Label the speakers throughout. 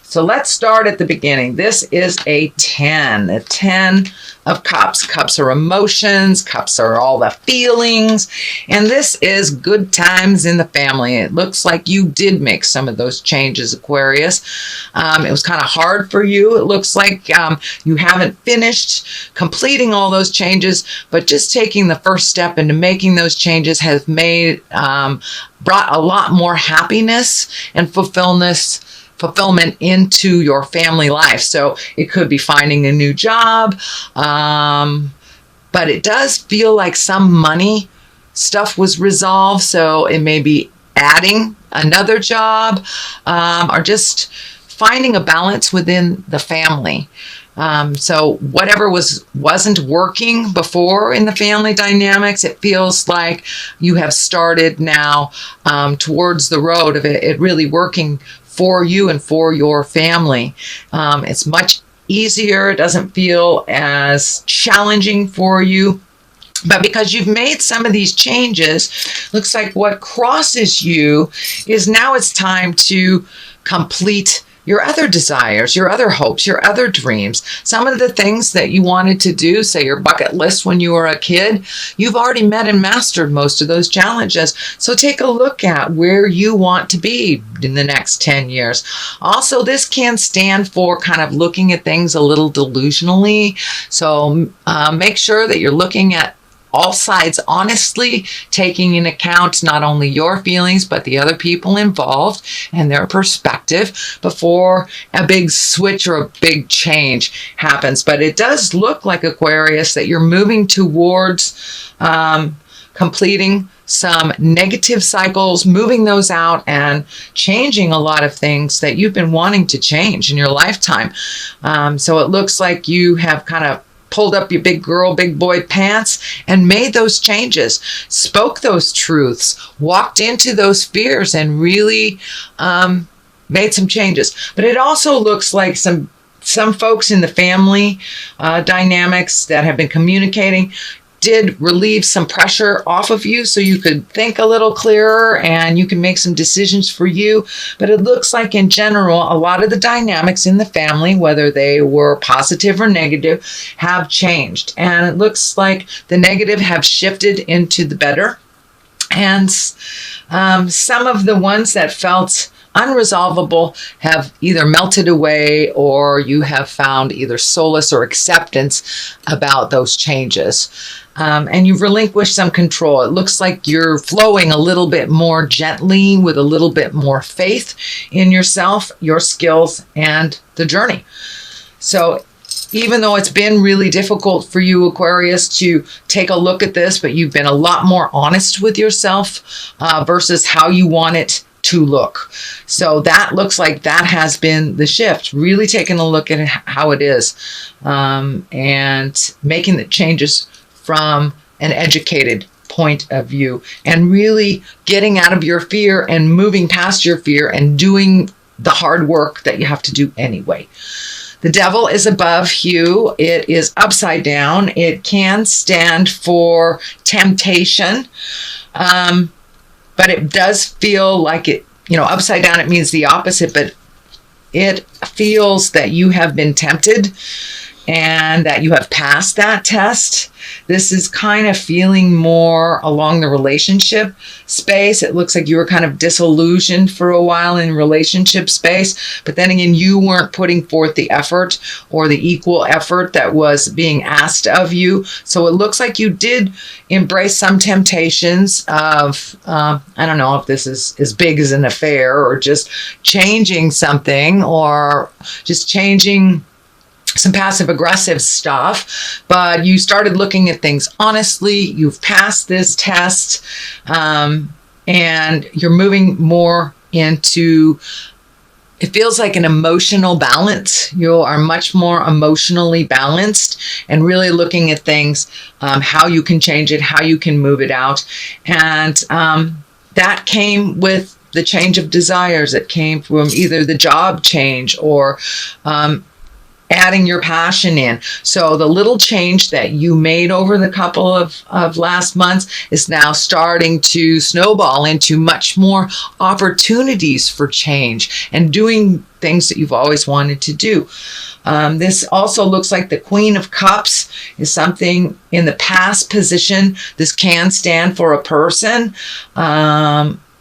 Speaker 1: So let's start at the beginning. This is a 10. A 10 of cups. Cups are emotions. Cups are all the feelings. And this is good times in the family. It looks like you did make some of those changes, Aquarius. It was kind of hard for you. It looks like you haven't finished completing all those changes, but just taking the first step into making those changes has brought a lot more happiness and fulfillment into your family life. So it could be finding a new job, but it does feel like some money stuff was resolved. So it may be adding another job, or just finding a balance within the family. So whatever wasn't working before in the family dynamics, it feels like you have started now towards the road of it really working for you and for your family. It's much easier. It doesn't feel as challenging for you. But because you've made some of these changes, looks like what crosses you is now it's time to complete your other desires, your other hopes, your other dreams. Some of the things that you wanted to do, say your bucket list when you were a kid, you've already met and mastered most of those challenges. So take a look at where you want to be in the next 10 years. Also, this can stand for kind of looking at things a little delusionally. So make sure that you're looking at all sides honestly, taking into account not only your feelings, but the other people involved and their perspective before a big switch or a big change happens. But it does look like, Aquarius, that you're moving towards completing some negative cycles, moving those out and changing a lot of things that you've been wanting to change in your lifetime. So it looks like you have kind of pulled up your big girl, big boy pants and made those changes, spoke those truths, walked into those fears and really made some changes. But it also looks like some folks in the family dynamics that have been communicating did relieve some pressure off of you so you could think a little clearer and you can make some decisions for you. But it looks like in general, a lot of the dynamics in the family, whether they were positive or negative, have changed. And it looks like the negative have shifted into the better. And some of the ones that felt unresolvable have either melted away or you have found either solace or acceptance about those changes. And you've relinquished some control. It looks like you're flowing a little bit more gently with a little bit more faith in yourself, your skills, and the journey. So even though it's been really difficult for you, Aquarius, to take a look at this, but you've been a lot more honest with yourself versus how you want it to look. So that looks like that has been the shift, really taking a look at how it is and making the changes from an educated point of view and really getting out of your fear and moving past your fear and doing the hard work that you have to do anyway. The devil is above you. It is upside down. It can stand for temptation. But it does feel like it, upside down, it means the opposite, but it feels that you have been tempted and that you have passed that test. This is kind of feeling more along the relationship space. It looks like you were kind of disillusioned for a while in relationship space, but then again, you weren't putting forth the effort or the equal effort that was being asked of you. So it looks like you did embrace some temptations of, I don't know if this is as big as an affair or just changing something or just changing some passive aggressive stuff, but you started looking at things honestly. You've passed this test, and you're moving more into, it feels like an emotional balance. You are much more emotionally balanced and really looking at things, how you can change it, how you can move it out. And that came with the change of desires. It came from either the job change or adding your passion in. So the little change that you made over the couple of last months is now starting to snowball into much more opportunities for change and doing things that you've always wanted to do. This also looks like the Queen of Cups is something in the past position. This can stand for a person.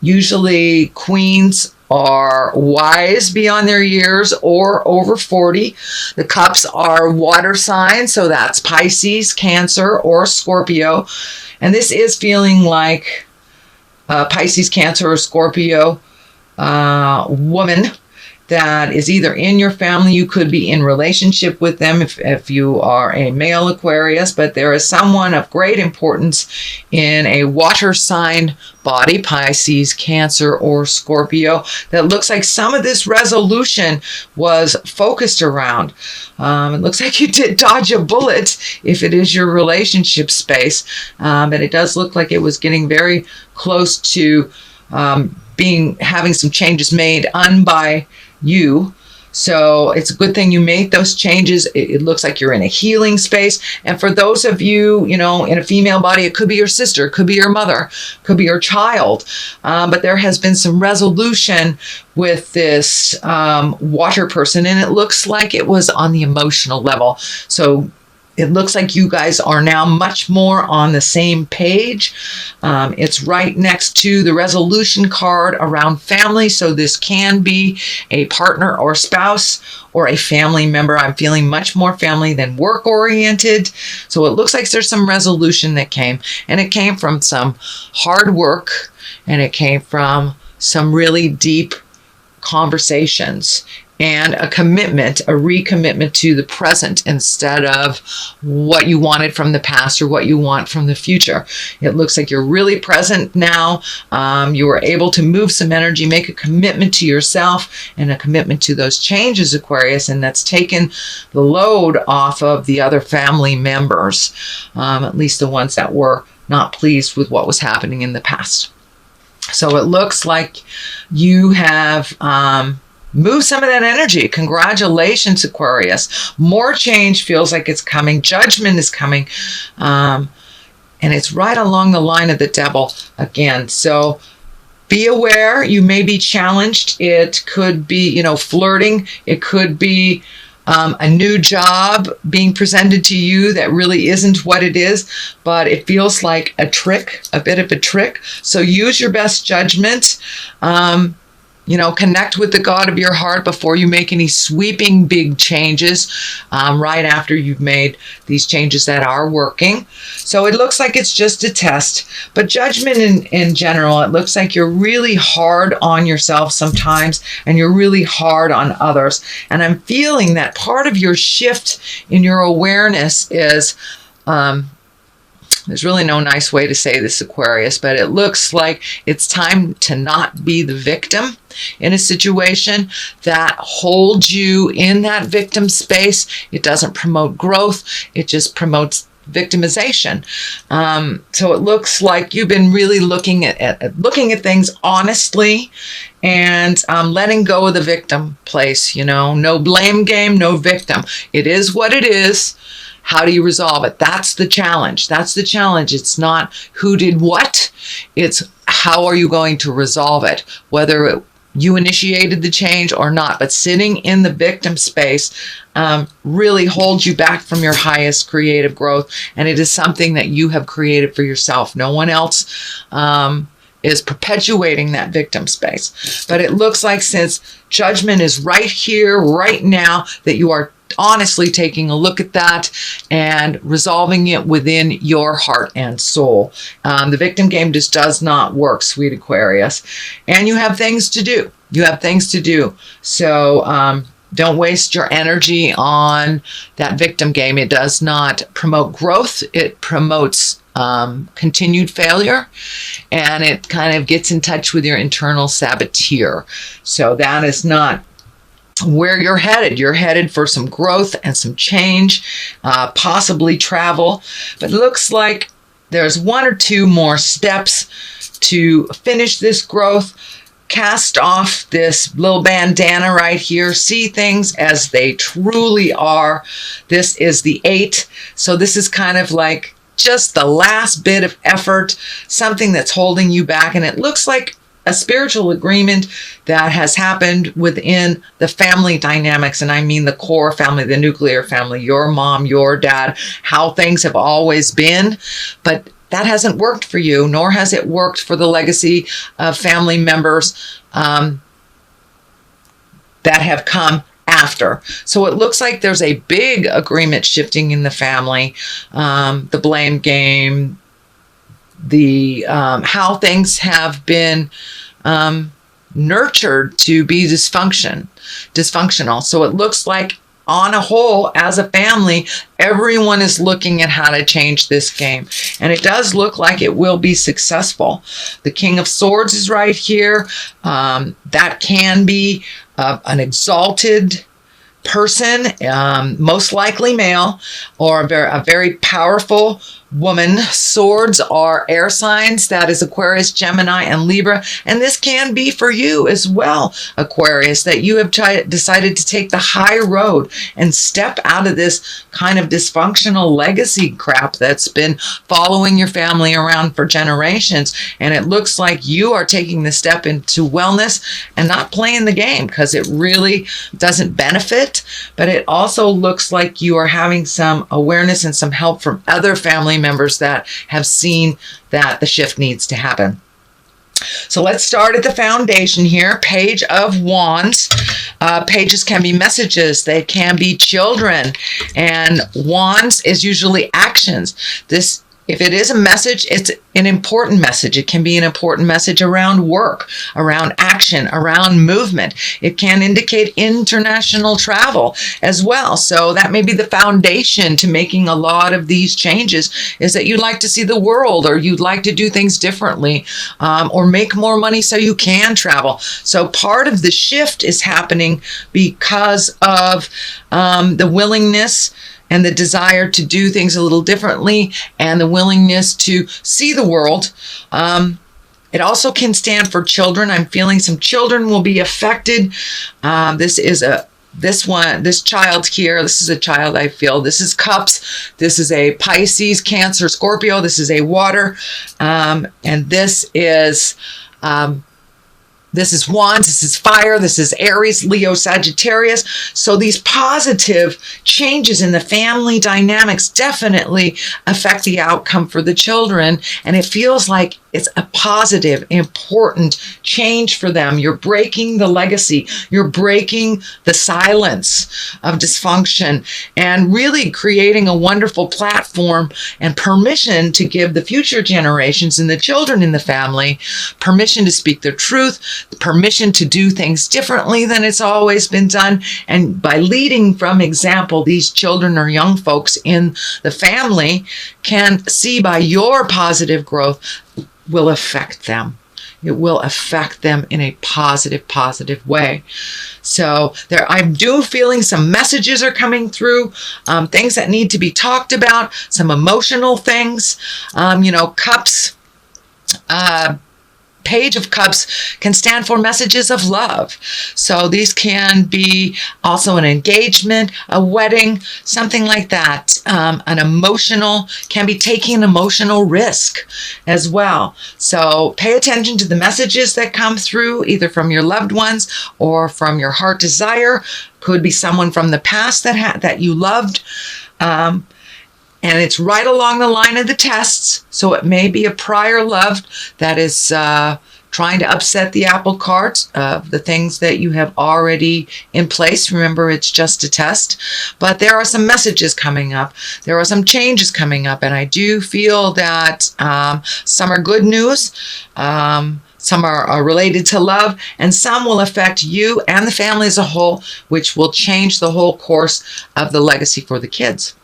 Speaker 1: Usually queens are wise beyond their years or over 40. The cups are water signs, so that's Pisces, Cancer, or Scorpio. And this is feeling like a Pisces, Cancer, or Scorpio woman that is either in your family. You could be in relationship with them if you are a male Aquarius, but there is someone of great importance in a water sign body, Pisces, Cancer, or Scorpio, that looks like some of this resolution was focused around. It looks like you did dodge a bullet if it is your relationship space, but it does look like it was getting very close to having some changes made by you. So it's a good thing you made those changes. It looks like you're in a healing space. And for those of you, in a female body, it could be your sister, it could be your mother, it could be your child. But there has been some resolution with this water person, and it looks like it was on the emotional level. So it looks like you guys are now much more on the same page. It's right next to the resolution card around family. So this can be a partner or spouse or a family member. I'm feeling much more family than work oriented. So it looks like there's some resolution that came, and it came from some hard work, and it came from some really deep conversations and a recommitment to the present instead of what you wanted from the past or what you want from the future. It looks like you're really present now. You were able to move some energy, make a commitment to yourself and a commitment to those changes, Aquarius, and that's taken the load off of the other family members, at least the ones that were not pleased with what was happening in the past. So it looks like you have move some of that energy. Congratulations, Aquarius. More change feels like it's coming. Judgment is coming. And it's right along the line of the devil again. So be aware. You may be challenged. It could be, flirting. It could be a new job being presented to you that really isn't what it is, but it feels like a bit of a trick. So use your best judgment. Connect with the God of your heart before you make any sweeping big changes, right after you've made these changes that are working. So it looks like it's just a test, but judgment in general, it looks like you're really hard on yourself sometimes, and you're really hard on others. And I'm feeling that part of your shift in your awareness is, there's really no nice way to say this, Aquarius, but it looks like it's time to not be the victim in a situation that holds you in that victim space. It doesn't promote growth. It just promotes victimization. So it looks like you've been really looking at things honestly and letting go of the victim place. No blame game, no victim. It is what it is. How do you resolve it? That's the challenge. It's not who did what. It's how are you going to resolve it, whether you initiated the change or not. But sitting in the victim space really holds you back from your highest creative growth. And it is something that you have created for yourself. No one else is perpetuating that victim space. But it looks like since judgment is right here, right now, that you are honestly taking a look at that and resolving it within your heart and soul. The victim game just does not work, sweet Aquarius. And you have things to do. So don't waste your energy on that victim game. It does not promote growth. It promotes continued failure, and it kind of gets in touch with your internal saboteur. So that is not where you're headed. You're headed for some growth and some change, possibly travel. But it looks like there's one or two more steps to finish this growth. cast off this little bandana right here. See things as they truly are. This is the 8. So this is kind of like just the last bit of effort, something that's holding you back. And it looks like a spiritual agreement that has happened within the family dynamics. And I mean the core family, the nuclear family, your mom, your dad, how things have always been. But that hasn't worked for you, nor has it worked for the legacy of family members that have come after. So it looks like there's a big agreement shifting in the family, the blame game, the how things have been nurtured to be dysfunctional. So it looks like on a whole, as a family, everyone is looking at how to change this game. And it does look like it will be successful. The King of Swords is right here. That can be an exalted person, most likely male, or a very powerful woman. Swords are air signs. That is Aquarius, Gemini, and Libra. And this can be for you as well, Aquarius, that you have decided to take the high road and step out of this kind of dysfunctional legacy crap that's been following your family around for generations. And it looks like you are taking the step into wellness and not playing the game, because it really doesn't benefit. But it also looks like you are having some awareness and some help from other family members that have seen that the shift needs to happen. So let's start at the foundation here. Page of Wands. Pages can be messages. They can be children. And Wands is usually actions. If it is a message, it's an important message. It can be an important message around work, around action, around movement. It can indicate international travel as well. So that may be the foundation to making a lot of these changes, is that you'd like to see the world, or you'd like to do things differently, or make more money so you can travel. So part of the shift is happening because of the willingness and the desire to do things a little differently, and the willingness to see the world. It also can stand for children. I'm feeling some children will be affected. This child here, this is a child I feel. This is Cups. This is a Pisces, Cancer, Scorpio. This is a water. And this is Wands, this is fire, this is Aries, Leo, Sagittarius. So these positive changes in the family dynamics definitely affect the outcome for the children. And it feels like it's a positive, important change for them. You're breaking the legacy. You're breaking the silence of dysfunction and really creating a wonderful platform and permission to give the future generations and the children in the family permission to speak their truth, permission to do things differently than it's always been done. And by leading from example, these children or young folks in the family can see by your positive growth will affect them. It will affect them in a positive way. So I'm feeling some messages are coming through, things that need to be talked about, some emotional things. Cups, Page of Cups can stand for messages of love. So these can be also an engagement, a wedding, something like that. Can be taking an emotional risk as well. So pay attention to the messages that come through, either from your loved ones or from your heart desire. Could be someone from the past that you loved. And it's right along the line of the tests. So it may be a prior love that is trying to upset the apple cart of the things that you have already in place. Remember, it's just a test. But there are some messages coming up. There are some changes coming up. And I do feel that some are good news. Some are related to love, and some will affect you and the family as a whole, which will change the whole course of the legacy for the kids.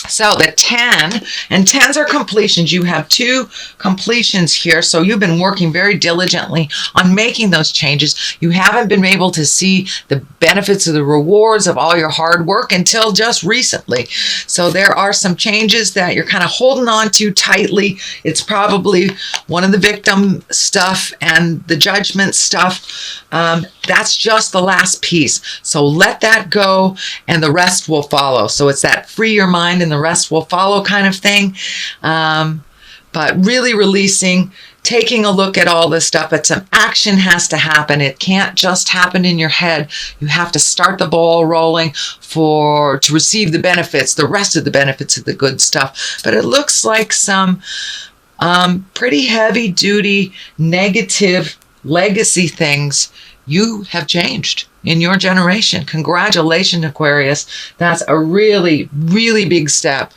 Speaker 1: So the 10, and 10s are completions. You have 2 completions here. So you've been working very diligently on making those changes. You haven't been able to see the benefits of the rewards of all your hard work until just recently. So there are some changes that you're kind of holding on to tightly. It's probably one of the victim stuff and the judgment stuff. That's just the last piece. So let that go and the rest will follow. So it's that free your mind and the rest will follow kind of thing. But really releasing, taking a look at all this stuff, but some action has to happen. It can't just happen in your head. You have to start the ball rolling to receive the benefits, the rest of the benefits of the good stuff. But it looks like some pretty heavy duty, negative legacy things you have changed in your generation. Congratulations, Aquarius. That's a really, really big step.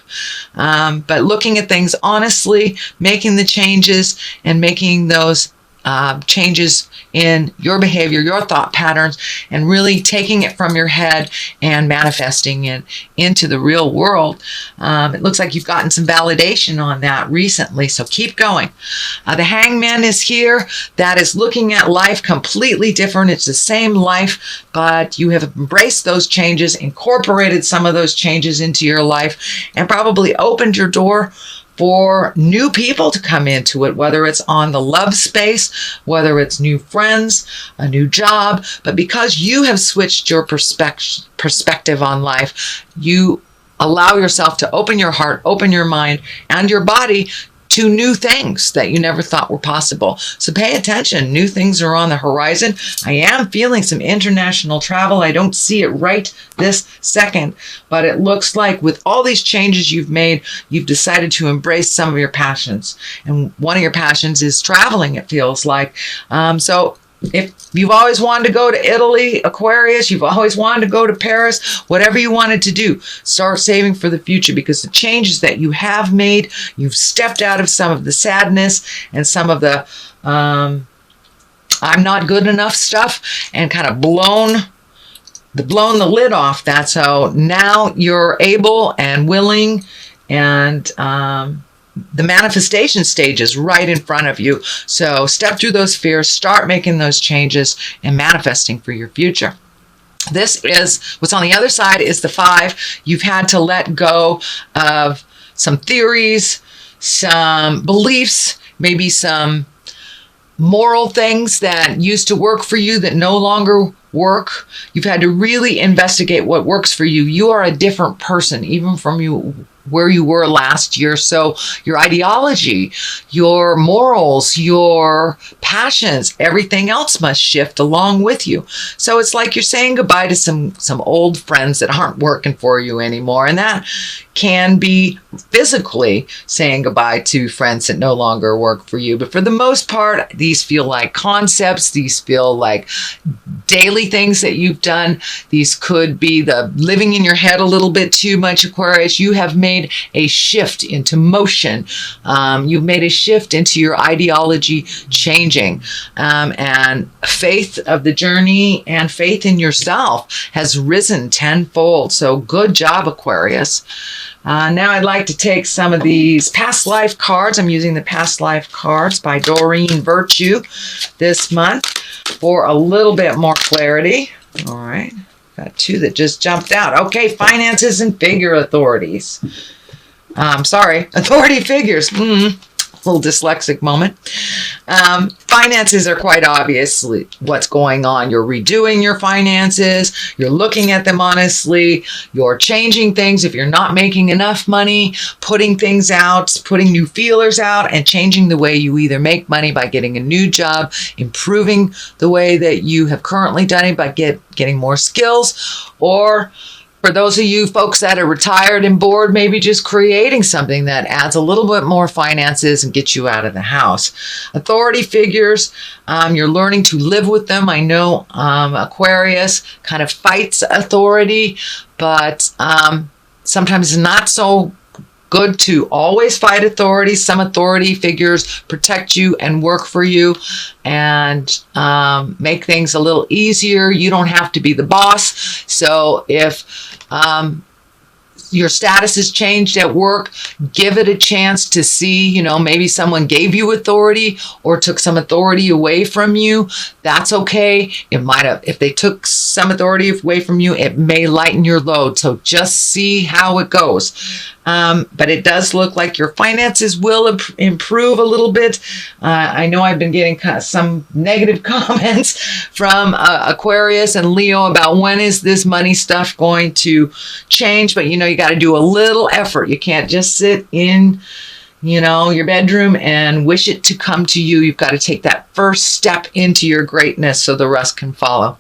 Speaker 1: But looking at things honestly, making the changes and making those changes in your behavior, your thought patterns, and really taking it from your head and manifesting it into the real world. It looks like you've gotten some validation on that recently, so keep going. The Hangman is here. That is looking at life completely different. It's the same life, but you have embraced those changes, incorporated some of those changes into your life, and probably opened your door for new people to come into it, whether it's on the love space, whether it's new friends, a new job. But because you have switched your perspective on life, you allow yourself to open your heart, open your mind, and your body to new things that you never thought were possible. So pay attention. New things are on the horizon. I am feeling some international travel. I don't see it right this second, but it looks like with all these changes you've made, you've decided to embrace some of your passions. And one of your passions is traveling, it feels like. So if you've always wanted to go to Italy, Aquarius, you've always wanted to go to Paris, whatever you wanted to do, start saving for the future, because the changes that you have made, you've stepped out of some of the sadness and some of the I'm not good enough stuff and kind of blown the lid off that. So now you're able and willing, and the manifestation stage is right in front of you. So step through those fears, start making those changes and manifesting for your future. This is what's on the other side is the 5. You've had to let go of some theories, some beliefs, maybe some moral things that used to work for you that no longer work. You've had to really investigate what works for you. You are a different person, even from where you were last year. So your ideology, your morals, your passions, everything else must shift along with you. So it's like you're saying goodbye to some old friends that aren't working for you anymore. And that can be physically saying goodbye to friends that no longer work for you. But for the most part, these feel like concepts. These feel like daily things that you've done. These could be the living in your head a little bit too much, Aquarius. You have made a shift into motion. You've made a shift into your ideology changing. And faith of the journey and faith in yourself has risen tenfold. So good job, Aquarius. Now I'd like to take some of these past life cards. I'm using the past life cards by Doreen Virtue this month for a little bit more clarity. All right. Got 2 that just jumped out. Okay, finances and figure authorities. Authority figures. Little dyslexic moment. Finances are quite obviously what's going on. You're redoing your finances. You're looking at them honestly. You're changing things if you're not making enough money, putting things out, putting new feelers out, and changing the way you either make money by getting a new job, improving the way that you have currently done it by getting more skills, or for those of you folks that are retired and bored, maybe just creating something that adds a little bit more finances and gets you out of the house. Authority figures, you're learning to live with them. I know Aquarius kind of fights authority, but sometimes it's not so good to always fight authority. Some authority figures protect you and work for you and make things a little easier. You don't have to be the boss. So if your status has changed at work, give it a chance to see, you know, maybe someone gave you authority or took some authority away from you. That's okay. It might have, if they took some authority away from you, it may lighten your load. So just see how it goes. But it does look like your finances will improve a little bit. I know I've been getting some negative comments from Aquarius and Leo about when is this money stuff going to change. But, you know, you got to do a little effort. You can't just sit in, you know, your bedroom and wish it to come to you. You've got to take that first step into your greatness so the rest can follow.